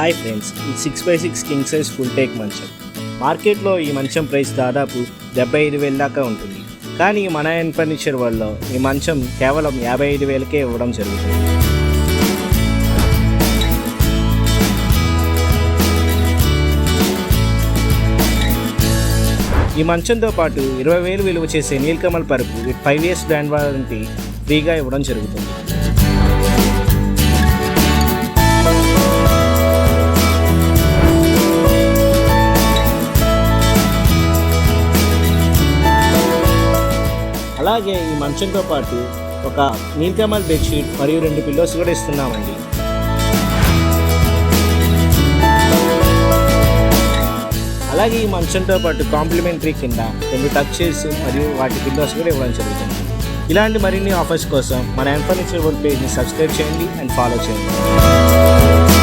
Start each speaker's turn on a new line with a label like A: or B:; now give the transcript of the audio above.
A: Hi friends, ఈ 6x6 king size full take మంచం. మార్కెట్లో ఈ మంచం ప్రైస్ దాదాపు 75,000 దాకా ఉంటుంది. కానీ మన ఎన్ ఫర్నిచర్ వల్ల ఈ మంచం కేవలం 55,000కే ఇవ్వడం జరుగుతుంది. ఈ మంచంతో పాటు 20,000 విలువ చేసే నీలకమల్ పరుపు విత్ 5 years బ్రాండ్ వారంటీ ఫ్రీగా ఇవ్వడం జరుగుతుంది. అలాగే ఈ మంచంతో పాటు ఒక నీలకమల్ బెడ్షీట్ మరియు 2 పిల్లోస్ కూడా ఇస్తున్నామండి. అలాగే ఈ మంచంతో పాటు కాంప్లిమెంటరీ కింద 2 టచ్ చైర్స్ మరియు వాటి పిల్లోస్ కూడా ఇవ్వడం జరుగుతుంది. ఇలాంటి మరిన్ని ఆఫర్స్ కోసం మన ఎన్ ఫర్నిచర్ వరల్డ్ పేజ్ని సబ్స్క్రైబ్ చేయండి అండ్ ఫాలో చేయండి.